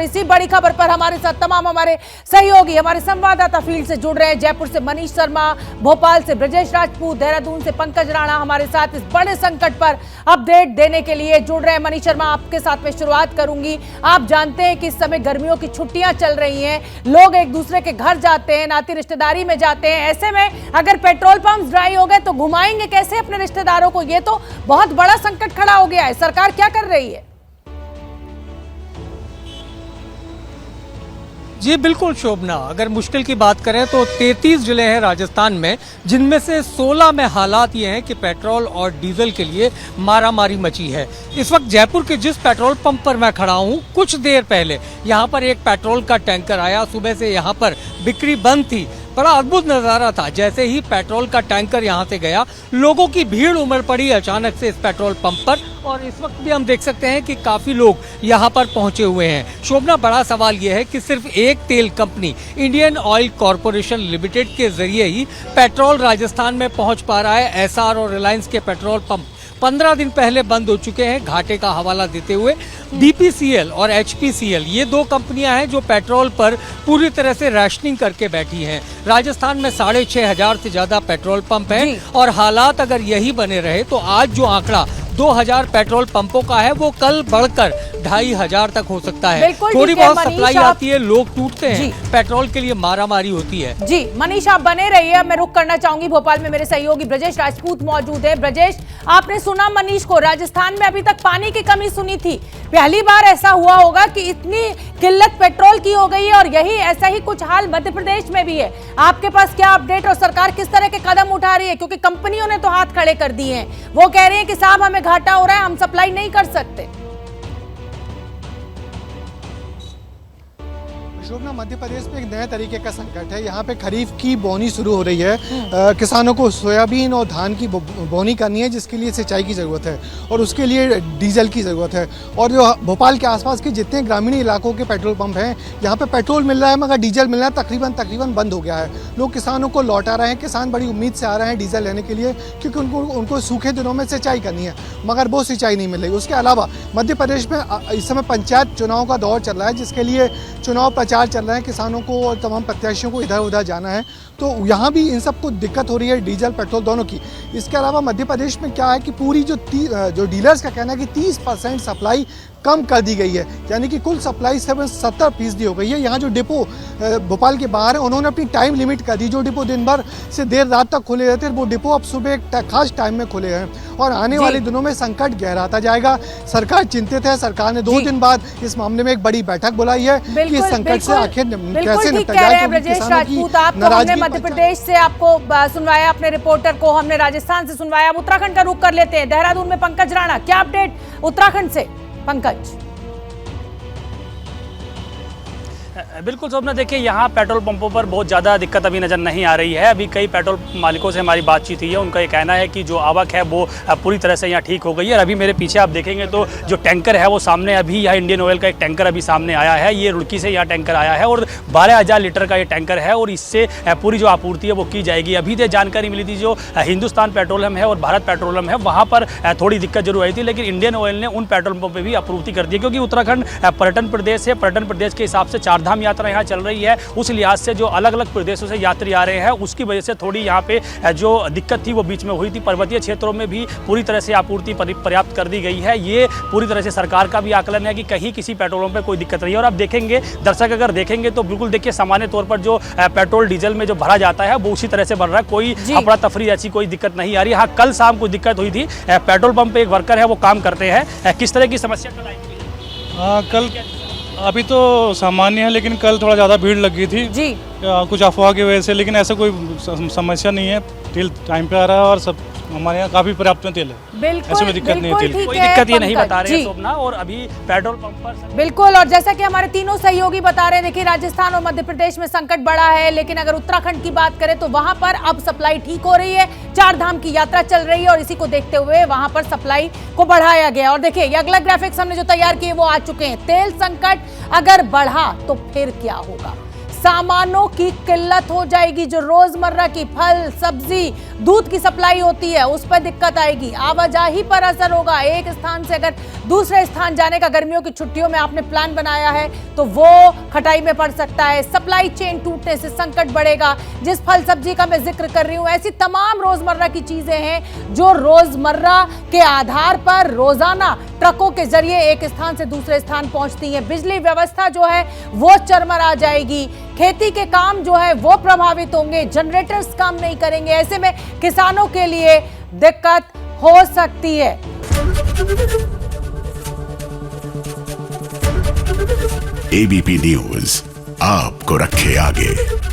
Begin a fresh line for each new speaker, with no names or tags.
इसी बड़ी खबर पर हमारे साथ तमाम हमारे सहयोगी, हमारे संवाददाता फील्ड से जुड़ रहे हैं। जयपुर से मनीष शर्मा, भोपाल से ब्रजेश राजपूत, देहरादून से पंकज राणा हमारे साथ इस बड़े संकट पर अपडेट देने के लिए जुड़ रहे हैं। मनीष शर्मा, आपके साथ में शुरुआत करूंगी। आप जानते हैं कि इस समय गर्मियों की छुट्टियां चल रही हैं, लोग एक दूसरे के घर जाते हैं, नाती रिश्तेदारी में जाते हैं। ऐसे में अगर पेट्रोल पंप ड्राई हो गए तो घुमाएंगे कैसे अपने रिश्तेदारों को? ये तो बहुत बड़ा संकट खड़ा हो गया है। सरकार क्या कर रही है?
जी बिल्कुल शोभना, अगर मुश्किल की बात करें तो 33 जिले हैं राजस्थान में, जिनमें से 16 में हालात ये हैं कि पेट्रोल और डीजल के लिए मारामारी मची है। इस वक्त जयपुर के जिस पेट्रोल पंप पर मैं खड़ा हूँ, कुछ देर पहले यहाँ पर एक पेट्रोल का टैंकर आया। सुबह से यहाँ पर बिक्री बंद थी। बड़ा अद्भुत नज़ारा था। जैसे ही पेट्रोल का टैंकर यहाँ से गया, लोगों की भीड़ उमड़ पड़ी अचानक से इस पेट्रोल पंप पर, और इस वक्त भी हम देख सकते हैं कि काफ़ी लोग यहाँ पर पहुँचे हुए हैं। शोभना, बड़ा सवाल यह है कि सिर्फ एक तेल company Indian oil corporation limited के जरिए ही पेट्रोल राजस्थान में पहुँच पा रहा है। एसआर और रिलायंस के पेट्रोल पंप 15 दिन पहले बंद हो चुके हैं। घाटे का हवाला देते हुए बीपीसीएल और एचपीसीएल, ये दो कंपनियां हैं जो पेट्रोल पर पूरी तरह से राशनिंग करके बैठी हैं। राजस्थान में 6,500 से ज्यादा पेट्रोल पंप हैं, और हालात अगर यही बने रहे तो आज जो आंकड़ा 2000 पेट्रोल पंपों का है, वो कल बढ़कर 2500 तक हो सकता है। थोड़ी बहुत सप्लाई आती है, लोग टूटते हैं, पेट्रोल के लिए मारामारी होती है। जी
मनीष, आप बने रहिए। मैं रुक करना चाहूंगी, भोपाल में मेरे सहयोगी ब्रजेश राजपूत मौजूद है। ब्रजेश, आपने सुना मनीष को, राजस्थान में अभी तक पानी की कमी सुनी थी। पहली बार ऐसा हुआ होगा कि इतनी किल्लत पेट्रोल की हो गई है, और यही ऐसा ही कुछ हाल मध्य प्रदेश में भी है। आपके पास क्या अपडेट, और सरकार किस तरह के कदम उठा रही है? क्योंकि कंपनियों ने तो हाथ खड़े कर दिए हैं, वो कह रही है कि साहब हमें घाटा हो रहा है, हम सप्लाई नहीं कर सकते।
शोभना, मध्य प्रदेश में एक नए तरीके का संकट है। यहाँ पे खरीफ की बोनी शुरू हो रही है। किसानों को सोयाबीन और धान की बोनी करनी है, जिसके लिए सिंचाई की ज़रूरत है और उसके लिए डीजल की ज़रूरत है। और जो भोपाल के आसपास के जितने ग्रामीण इलाकों के पेट्रोल पंप हैं, यहाँ पे पेट्रोल मिल रहा है मगर डीजल मिलना तकरीबन बंद हो गया है। लोग किसानों को लौटा रहे हैं। किसान बड़ी उम्मीद से आ रहे हैं डीजल लेने के लिए, क्योंकि उनको सूखे दिनों में सिंचाई करनी है, मगर वो सिंचाई नहीं मिल रही। उसके अलावा मध्य प्रदेश में इस समय पंचायत चुनाव का दौर चल रहा है, जिसके लिए चुनाव प्रचार चल रहा है। किसानों को और तमाम प्रत्याशियों को इधर उधर जाना है, तो यहाँ भी इन सबको दिक्कत हो रही है, डीजल पेट्रोल दोनों की। इसके अलावा मध्य प्रदेश में क्या है कि पूरी जो डीलर्स का कहना है कि 30% सप्लाई कम कर दी गई है, यानी कि कुल सप्लाई 70% हो गई है। यहाँ जो डिपो भोपाल के बाहर है, उन्होंने अपनी टाइम लिमिट कर दी। जो डिपो दिन भर से देर रात तक खुले रहते हैं, वो डिपो अब सुबह एक खास टाइम में खुले हैं, और आने वाले दिनों में संकट गहराता जाएगा। सरकार चिंतित है। सरकार ने 2 दिन बाद इस मामले में एक बड़ी बैठक बुलाई है कि इस संकट से आखिर कैसे निपटा जाए।
ब्रजेश राजपूत, आपको हमने मध्य प्रदेश से आपको सुनवाया, अपने रिपोर्टर को हमने राजस्थान से सुनवाया। अब उत्तराखंड का रुख कर लेते हैं। देहरादून में पंकज राणा, क्या अपडेट उत्तराखंड से? पंकज।
बिल्कुल शोभना, देखिए यहाँ पेट्रोल पंपों पर बहुत ज़्यादा दिक्कत अभी नज़र नहीं आ रही है। अभी कई पेट्रोल मालिकों से हमारी बातचीत हुई है, उनका ये कहना है कि जो आवक है वो पूरी तरह से यहाँ ठीक हो गई है। और अभी मेरे पीछे आप देखेंगे तो जो टैंकर है वो सामने, अभी यहाँ इंडियन ऑयल का एक टैंकर अभी सामने आया है। ये रुड़की से यहाँ टैंकर आया है, और 12,000 लीटर का ये टैंकर है, और इससे पूरी जो आपूर्ति है वो की जाएगी। अभी तो जानकारी मिली थी जो हिंदुस्तान पेट्रोलियम है और भारत पेट्रोलियम है, वहाँ पर थोड़ी दिक्कत जरूर आई थी, लेकिन इंडियन ऑयल ने उन पेट्रोल पंपों पर भी आपूर्ति कर दी है। क्योंकि उत्तराखंड पर्यटन प्रदेश है, पर्यटन प्रदेश के हिसाब से 4 धाम यात्रा यहाँ चल रही है। उस लिहाज से जो अलग अलग प्रदेशों से यात्री आ रहे हैं, उसकी वजह से थोड़ी यहाँ पे जो दिक्कत थी वो बीच में हुई थी। पर्वतीय क्षेत्रों में भी पूरी तरह से आपूर्ति पर्याप्त कर दी गई है। ये पूरी तरह से सरकार का भी आकलन है कि कहीं किसी पेट्रोल पंप पे कोई दिक्कत नहीं है। और आप देखेंगे, दर्शक अगर देखेंगे तो बिल्कुल देखिए, सामान्य तौर पर जो पेट्रोल डीजल में जो भरा जाता है वो उसी तरह से भर रहा है। कोई अफरा तफरी ऐसी कोई दिक्कत नहीं आ रही। हाँ, कल शाम को दिक्कत हुई थी। पेट्रोल पंप पे एक वर्कर है, वो काम करते हैं। किस तरह की समस्या कल आई थी?
कल अभी तो सामान्य है, लेकिन कल थोड़ा ज़्यादा भीड़ लग गई थी जी, कुछ अफवाह की वजह से। लेकिन ऐसा कोई समस्या नहीं है, तेल टाइम पे आ रहा है और सब हमारे यहाँ काफी पर्याप्त तेल है।
बिल्कुल,
ऐसे में दिक्कत नहीं है,
कोई दिक्कत ये नहीं बता रहे हैं शोभना। और अभी पेट्रोल पंप पर
बिल्कुल, और जैसा कि हमारे तीनों सहयोगी बता रहे हैं, देखिए राजस्थान और मध्य प्रदेश में संकट बड़ा है, लेकिन अगर उत्तराखंड की बात करें तो वहां पर अब सप्लाई ठीक हो रही है। 4 धाम की यात्रा चल रही है, और इसी को देखते हुए वहां पर सप्लाई को बढ़ाया गया। और देखिए, ये अगला ग्राफिक्स हमने जो तैयार किए वो आ चुके हैं। तेल संकट अगर बढ़ा तो फिर क्या होगा? सामानों की किल्लत हो जाएगी। जो रोजमर्रा की फल, सब्जी, दूध की सप्लाई होती है उस पर दिक्कत आएगी। आवाजाही पर असर होगा। एक स्थान से अगर दूसरे स्थान जाने का गर्मियों की छुट्टियों में आपने प्लान बनाया है तो वो खटाई में पड़ सकता है। सप्लाई चेन टूटने से संकट बढ़ेगा। जिस फल सब्जी का मैं जिक्र कर रही हूं, ऐसी तमाम रोजमर्रा की चीजें हैं जो रोजमर्रा के आधार पर रोजाना ट्रकों के जरिए एक स्थान से दूसरे स्थान पहुंचती हैं। बिजली व्यवस्था जो है वो चरमरा जाएगी। खेती के काम जो है वो प्रभावित होंगे। जनरेटर्स काम नहीं करेंगे। ऐसे में किसानों के लिए दिक्कत हो सकती है।
एबीपी न्यूज आपको रखे आगे।